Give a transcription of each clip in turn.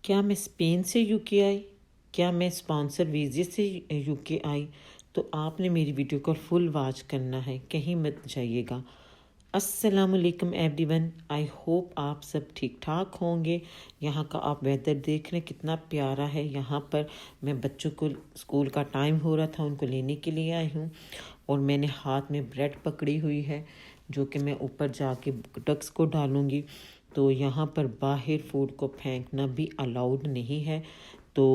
کیا میں اسپین سے یو کے آئی؟ کیا میں اسپانسر ویزے سے یو کے آئی؟ تو آپ نے میری ویڈیو کو فل واچ کرنا ہے، کہیں مت جائیے گا۔ السلام علیکم ایوری ون، آئی ہوپ آپ سب ٹھیک ٹھاک ہوں گے۔ یہاں کا آپ ویدر دیکھ رہے ہیں کتنا پیارا ہے۔ یہاں پر میں بچوں کو اسکول کا ٹائم ہو رہا تھا، ان کو لینے کے لیے آئی ہوں، اور میں نے ہاتھ میں بریڈ پکڑی ہوئی ہے جو کہ میں اوپر جا کے ڈکس کو ڈالوں گی۔ تو یہاں پر باہر فوڈ کو پھینکنا بھی الاؤڈ نہیں ہے، تو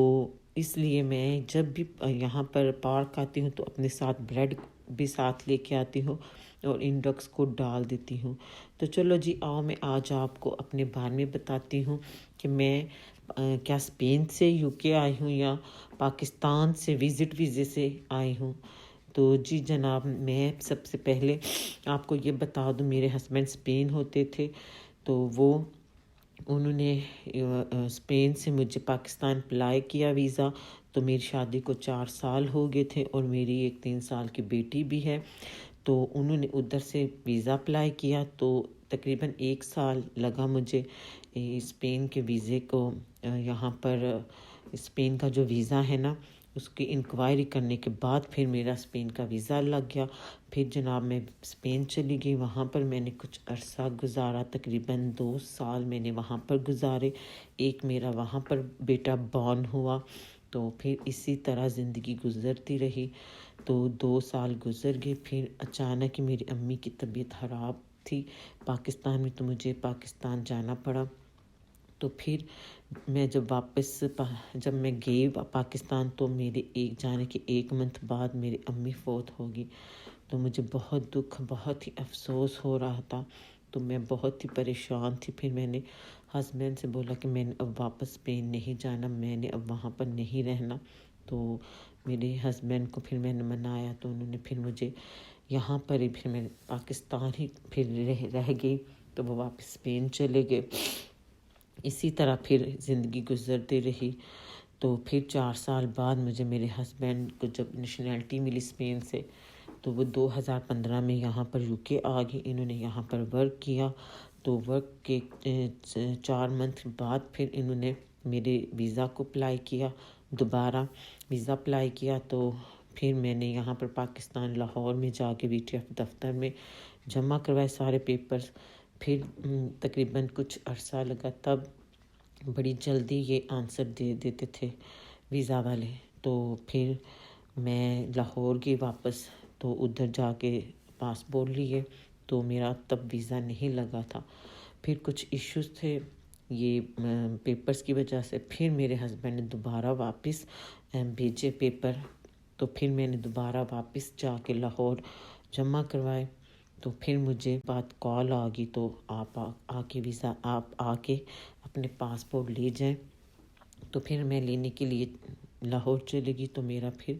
اس لیے میں جب بھی یہاں پر پارک آتی ہوں تو اپنے ساتھ بریڈ بھی ساتھ لے کے آتی ہوں اور ان ڈکس کو ڈال دیتی ہوں۔ تو چلو جی آؤ، میں آج آپ کو اپنے بارے میں بتاتی ہوں کہ میں کیا اسپین سے یو کے آئی ہوں یا پاکستان سے وزٹ ویزے سے آئی ہوں۔ تو جی جناب، میں سب سے پہلے آپ کو یہ بتا دوں، میرے ہسبینڈ اسپین ہوتے تھے، تو انہوں نے اسپین سے مجھے پاکستان اپلائی کیا ویزا، تو میری شادی کو 4 سال ہو گئے تھے اور میری ایک 3 سال کی بیٹی بھی ہے۔ تو انہوں نے ادھر سے ویزا اپلائی کیا، تو تقریباً 1 سال لگا مجھے اسپین کے ویزے کو، یہاں پر اسپین کا جو ویزا ہے نا اس کی انکوائری کرنے کے بعد پھر میرا اسپین کا ویزا لگ گیا۔ پھر جناب میں اسپین چلی گئی، وہاں پر میں نے کچھ عرصہ گزارا، تقریباً 2 سال میں نے وہاں پر گزارے۔ ایک میرا وہاں پر بیٹا بورن ہوا، تو پھر اسی طرح زندگی گزرتی رہی۔ تو 2 سال گزر گئے، پھر اچانک میری امی کی طبیعت خراب تھی پاکستان میں، تو مجھے پاکستان جانا پڑا۔ تو پھر میں جب میں گئی پاکستان، تو میرے جانے کے 1 منتھ بعد میری امی فوت ہوگی۔ تو مجھے بہت دکھ، بہت ہی افسوس ہو رہا تھا، تو میں بہت ہی پریشان تھی۔ پھر میں نے ہسبینڈ سے بولا کہ میں نے اب واپس اسپین نہیں جانا، میں نے اب وہاں پر نہیں رہنا۔ تو میرے ہسبینڈ کو پھر میں نے منایا، تو انہوں نے پھر مجھے یہاں پر ہی، پھر میں پاکستان ہی پھر رہ گئی، تو وہ واپس اسپین چلے گئے۔ اسی طرح پھر زندگی گزرتی رہی۔ تو پھر 4 سال بعد مجھے میرے ہسبینڈ کو جب نیشنلٹی ملی اسپین سے، تو وہ 2015 میں یہاں پر یو کے آ گئے۔ انہوں نے یہاں پر ورک کیا، تو ورک کے 4 منتھ بعد پھر انہوں نے میرے ویزا کو اپلائی کیا، دوبارہ ویزا اپلائی کیا۔ تو پھر میں نے یہاں پر پاکستان لاہور میں جا کے VTF دفتر میں جمع کروائے سارے پیپرز۔ پھر تقریباً کچھ عرصہ لگا، تب بڑی جلدی یہ آنسر دے دیتے تھے ویزا والے۔ تو پھر میں لاہور گئی واپس، تو ادھر جا کے پاسپورٹ لیے، تو میرا تب ویزا نہیں لگا تھا۔ پھر کچھ ایشوز تھے یہ پیپرز کی وجہ سے، پھر میرے ہسبینڈ نے دوبارہ واپس بھیجے پیپر، تو پھر میں نے دوبارہ واپس جا کے لاہور جمع کروائے۔ تو پھر مجھے بات کال آ گئی، تو آپ آ کے اپنے پاسپورٹ لے جائیں۔ تو پھر میں لینے کے لیے لاہور چلی گئی، تو میرا پھر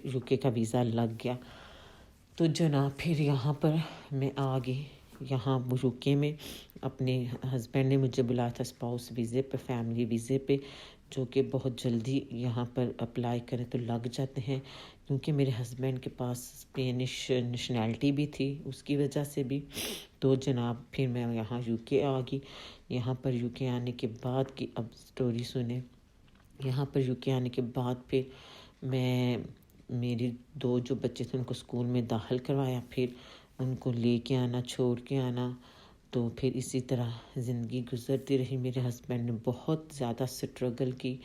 یو کے کا ویزا لگ گیا۔ تو جناب پھر یہاں پر میں آ گئی، یہاں یو کے میں اپنے ہسبینڈ نے مجھے بلایا تھا اسپاؤس ویزے پہ، فیملی ویزے پہ، جو کہ بہت جلدی یہاں پر اپلائی کریں تو لگ جاتے ہیں، کیونکہ میرے ہسبینڈ کے پاس اسپینش نیشنلٹی بھی تھی، اس کی وجہ سے بھی۔ تو جناب پھر میں یہاں یو کے آ گئی۔ یہاں پر یو کے آنے کے بعد کی اب سٹوری سنیں۔ یہاں پر یو کے آنے کے بعد پھر میری 2 جو بچے تھے ان کو اسکول میں داخل کروایا، پھر ان کو لے کے آنا، چھوڑ کے آنا، تو پھر اسی طرح زندگی گزرتی رہی۔ میرے ہسبینڈ نے بہت زیادہ سٹرگل کی،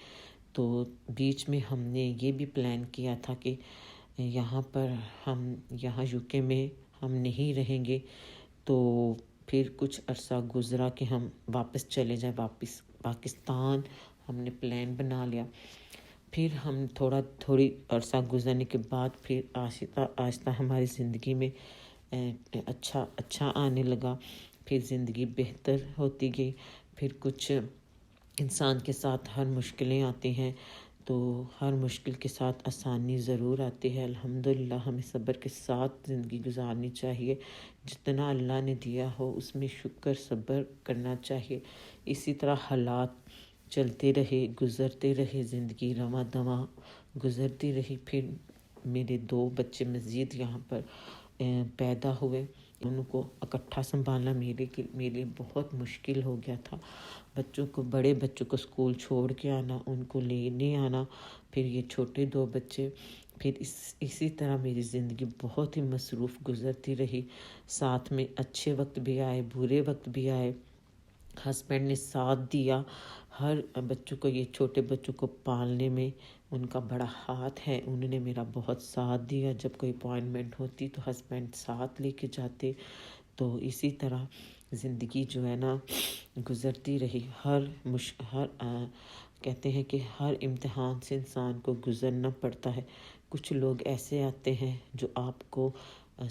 تو بیچ میں ہم نے یہ بھی پلان کیا تھا کہ یہاں یو کے میں ہم نہیں رہیں گے، تو پھر کچھ عرصہ گزرا کہ ہم واپس چلے جائیں، واپس پاکستان ہم نے پلان بنا لیا۔ پھر ہم تھوڑی عرصہ گزرنے کے بعد پھر آہستہ آہستہ ہماری زندگی میں اچھا آنے لگا، پھر زندگی بہتر ہوتی گئی۔ پھر کچھ انسان کے ساتھ ہر مشکلیں آتی ہیں، تو ہر مشکل کے ساتھ آسانی ضرور آتی ہے۔ الحمدللہ ہمیں صبر کے ساتھ زندگی گزارنی چاہیے، جتنا اللہ نے دیا ہو اس میں شکر صبر کرنا چاہیے۔ اسی طرح حالات چلتے رہے، گزرتے رہے، زندگی رواں دواں گزرتی رہی۔ پھر میرے 2 بچے مزید یہاں پر پیدا ہوئے، ان کو اکٹھا سنبھالنا میرے لیے بہت مشکل ہو گیا تھا. بڑے بچوں کو اسکول چھوڑ کے آنا، ان کو لینے آنا، پھر یہ چھوٹے 2 بچے، پھر اسی طرح میری زندگی بہت ہی مصروف گزرتی رہی. ساتھ میں اچھے وقت بھی آئے، برے وقت بھی آئے. ہسبینڈ نے ساتھ دیا ہر بچوں کو، یہ چھوٹے بچوں کو پالنے میں ان کا بڑا ہاتھ ہے. انہوں نے میرا بہت ساتھ دیا. جب کوئی اپوائنٹمنٹ ہوتی تو ہسبینڈ ساتھ لے کے جاتے. تو اسی طرح زندگی جو ہے نا گزرتی رہی. کہتے ہیں کہ ہر امتحان سے انسان کو گزرنا پڑتا ہے. کچھ لوگ ایسے آتے ہیں جو آپ کو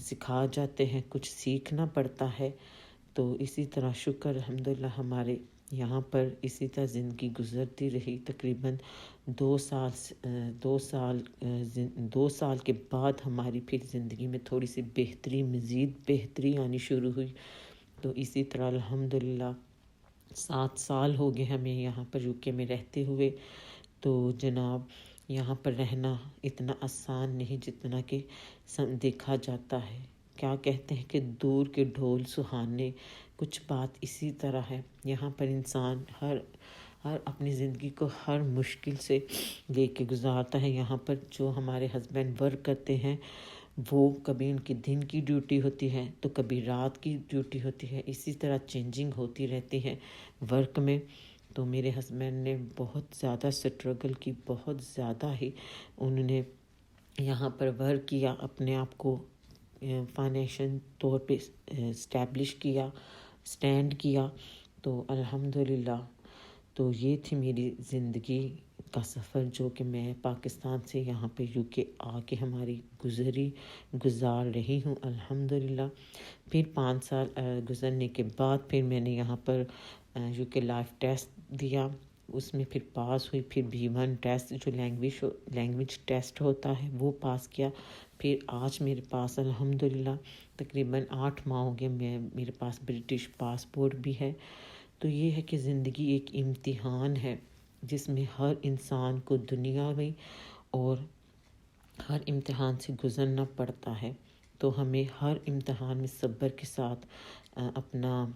سکھا جاتے ہیں، کچھ سیکھنا پڑتا ہے. تو اسی طرح شکر الحمدللہ ہمارے یہاں پر اسی طرح زندگی گزرتی رہی. تقریباً 2 سال کے بعد ہماری پھر زندگی میں تھوڑی سی مزید بہتری آنی شروع ہوئی. تو اسی طرح الحمدللہ 7 سال ہو گئے ہمیں یہاں پر UK میں رہتے ہوئے. تو جناب یہاں پر رہنا اتنا آسان نہیں جتنا کہ دیکھا جاتا ہے. کیا کہتے ہیں کہ دور کے ڈھول سہانے، کچھ بات اسی طرح ہے. یہاں پر انسان ہر اپنی زندگی کو ہر مشکل سے لے کے گزارتا ہے. یہاں پر جو ہمارے ہسبینڈ ورک کرتے ہیں وہ کبھی ان کی دن کی ڈیوٹی ہوتی ہے تو کبھی رات کی ڈیوٹی ہوتی ہے. اسی طرح چینجنگ ہوتی رہتی ہے ورک میں. تو میرے ہسبینڈ نے بہت زیادہ سٹرگل کی، بہت زیادہ ہی انہوں نے یہاں پر ورک کیا، اپنے آپ کو فائنینشل طور پہ اسٹیبلش کیا، اسٹینڈ کیا. تو الحمدللہ تو یہ تھی میری زندگی کا سفر جو کہ میں پاکستان سے یہاں پہ UK آ کے ہماری گزار رہی ہوں الحمدللہ. پھر 5 سال گزرنے کے بعد پھر میں نے یہاں پر UK لائف ٹیسٹ دیا، اس میں پھر پاس ہوئی. پھر B1 ٹیسٹ جو لینگویج ٹیسٹ ہوتا ہے وہ پاس کیا. پھر آج میرے پاس الحمدللہ تقریباً 8 ماہ ہو گئے میرے پاس برٹش پاسپورٹ بھی ہے. تو یہ ہے کہ زندگی ایک امتحان ہے جس میں ہر انسان کو دنیا میں اور ہر امتحان سے گزرنا پڑتا ہے. تو ہمیں ہر امتحان میں صبر کے ساتھ اپنا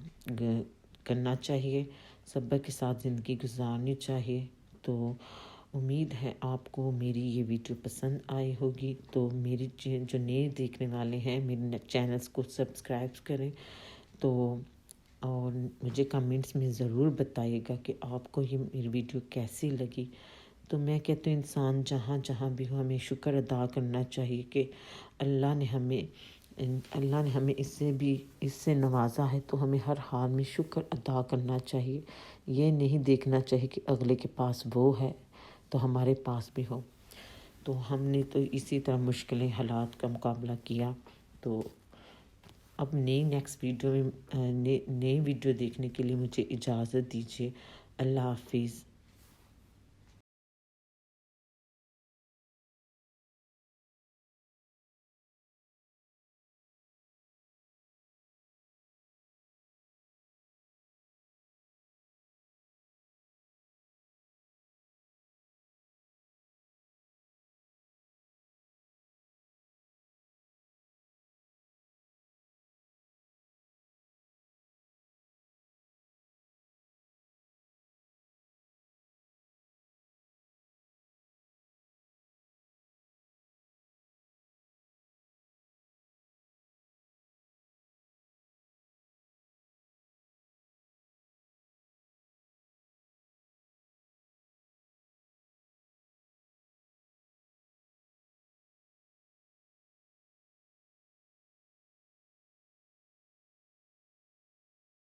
کرنا چاہیے، صبر کے ساتھ زندگی گزارنی چاہیے. تو امید ہے آپ کو میری یہ ویڈیو پسند آئی ہوگی. تو میری جو نئے دیکھنے والے ہیں میرے چینلز کو سبسکرائب کریں. تو اور مجھے کمنٹس میں ضرور بتائیے گا کہ آپ کو یہ میری ویڈیو کیسی لگی. تو میں کہتی ہوں انسان جہاں بھی ہو ہمیں شکر ادا کرنا چاہیے کہ اللہ نے ہمیں اس سے نوازا ہے. تو ہمیں ہر حال میں شکر ادا کرنا چاہیے. یہ نہیں دیکھنا چاہیے کہ اگلے کے پاس وہ ہے تو ہمارے پاس بھی ہو. تو ہم نے تو اسی طرح مشکل حالات کا مقابلہ کیا. تو اب نیکسٹ ویڈیو میں نئی ویڈیو دیکھنے کے لیے مجھے اجازت دیجیے. اللہ حافظ.